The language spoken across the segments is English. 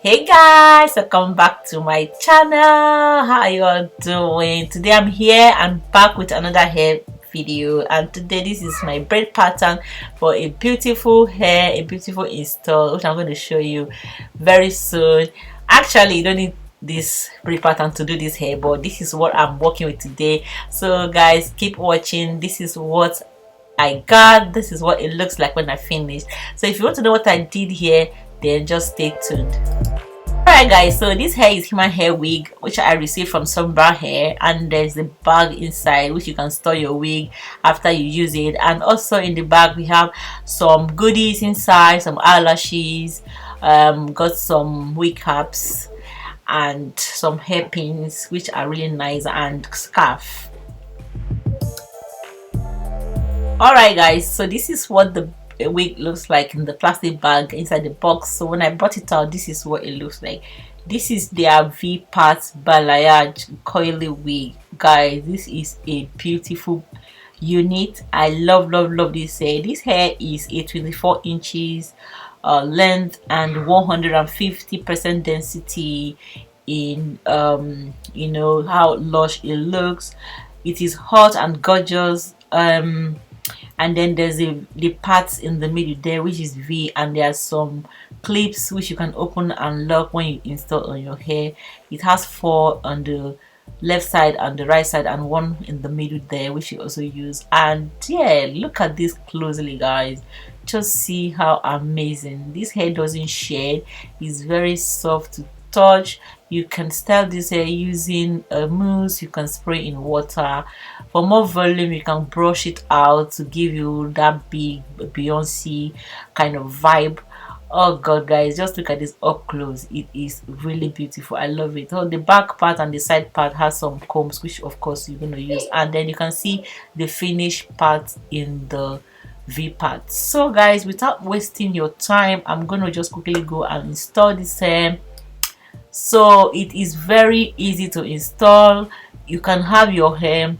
Hey guys, welcome back to my channel. How are you all doing? Today I'm here and back with another hair video, and today this is my braid pattern for a beautiful hair, a beautiful install, which I'm going to show you very soon. Actually, you don't need this braid pattern to do this hair, but this is what I'm working with today. So guys, keep watching. This is what I got. This is what it looks like when I finish. So if you want to know what I did here, then just stay tuned. Alright guys, so this hair is human hair wig which I received from Sunber hair, and there's the bag inside which you can store your wig after you use it. And also in the bag we have some goodies inside, some eyelashes, got some wig caps and some hairpins which are really nice, and scarf. Alright guys, so this is what the wig looks like in the plastic bag inside the box. So when I brought it out, this is what it looks like. This is their V-part balayage coily wig. Guys, this is a beautiful unit. I love this hair. This hair is a 24 inches length and 150% density in you know how lush it looks. It is hot and gorgeous. And then there's the parts in the middle there which is V, and there are some clips which you can open and lock when you install on your hair. It has 4 on the left side and the right side, and 1 in the middle there which you also use. And yeah, look at this closely guys, just see how amazing this hair doesn't shed. It's very soft to touch. You can style this hair using a mousse. You can spray in water. For more volume, you can brush it out to give you that big Beyonce kind of vibe. Oh god guys, just look at this up close. It is really beautiful. I love it. Oh, the back part and the side part has some combs which of course you're going to use, and then you can see the finished part in the V part. So guys, without wasting your time, I'm going to just quickly go and install this hair. So it is very easy to install. You can have your hair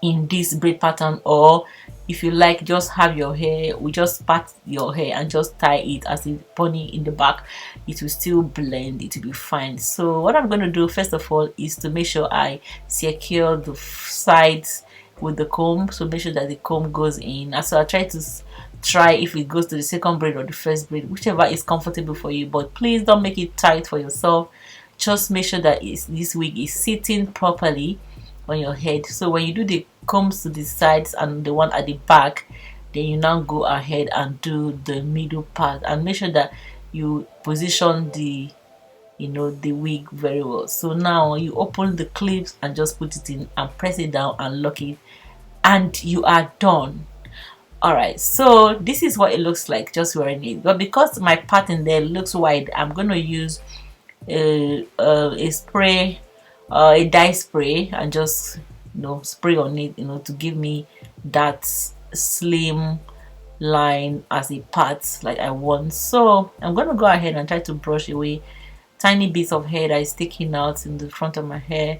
in this braid pattern, or if you like, just have your hair, we just part your hair and just tie it as a pony in the back. It will still blend, it will be fine. So what I'm going to do first of all is to make sure I secure the sides with the comb. So make sure that the comb goes in, and so I try if it goes to the second braid or the first braid, whichever is comfortable for you, but please don't make it tight for yourself. Just make sure that this wig is sitting properly on your head. So when you do the combs to the sides and the one at the back, then you now go ahead and do the middle part, and make sure that you position the the wig very well. So now you open the clips and just put it in and press it down and lock it, and you are done. Alright, so this is what it looks like just wearing it, but because my pattern there looks wide, I'm going to use a spray, a dye spray, and just spray on it to give me that slim line as a part like I want. So I'm going to go ahead and try to brush away tiny bits of hair that is sticking out in the front of my hair.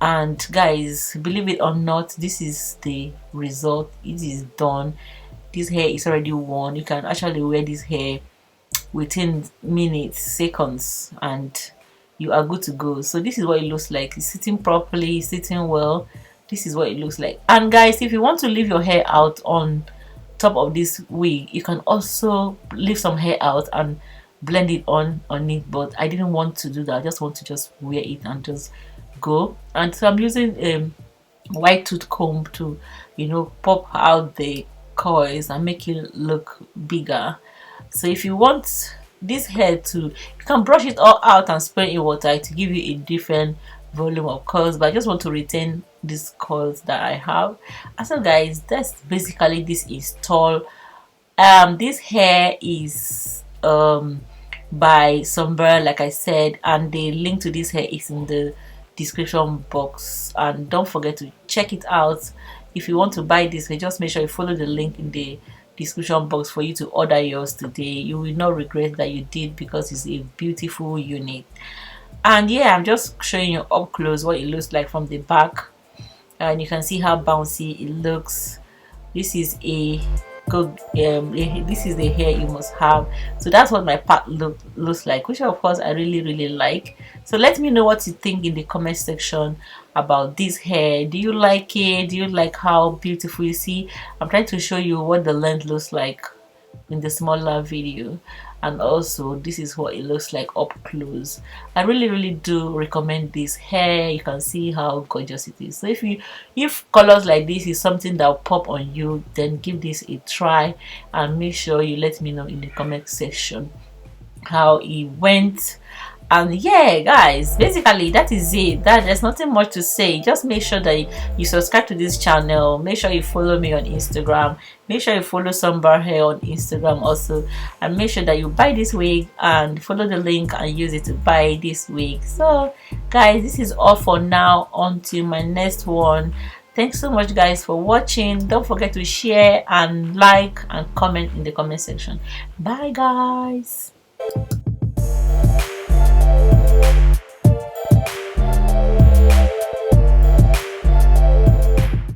And guys, believe it or not, this is the result. It is done. This hair is already worn. You can actually wear this hair within minutes, seconds, and you are good to go. So this is what it looks like. It's sitting properly, sitting well. This is what it looks like. And guys, if you want to leave your hair out on top of this wig, you can also leave some hair out and blend it on it, but I didn't want to do that. I just want to just wear it and just go. And so I'm using a white tooth comb to pop out the coils and make it look bigger. So if you want this hair to, you can brush it all out and spray in water to give you a different volume of curls, but I just want to retain these curls that I have. And so guys, that's basically this install. This hair is by Sunber, like I said, and the link to this hair is in the description box, and don't forget to check it out. If you want to buy this hair, just make sure you follow the link in the description box for you to order yours today. You will not regret that you did, because it's a beautiful unit. And yeah, I'm just showing you up close what it looks like from the back, and you can see how bouncy it looks. This is a go this is the hair you must have. So that's what my part looks like, which of course I really like. So let me know what you think in the comment section about this hair. Do you like it? Do you like how beautiful? You see, I'm trying to show you what the length looks like in the smaller video, and also this is what it looks like up close. I really do recommend this hair. You can see how gorgeous it is. So if colors like this is something that will pop on you, then give this a try and make sure you let me know in the comment section how it went. And yeah guys, basically that is it. That there's nothing much to say. Just make sure that you subscribe to this channel, make sure you follow me on Instagram, make sure you follow Sunber hair on Instagram also, and make sure that you buy this wig and follow the link and use it to buy this wig. So guys, this is all for now. Until my next one, thanks so much guys for watching. Don't forget to share and like and comment in the comment section. Bye guys.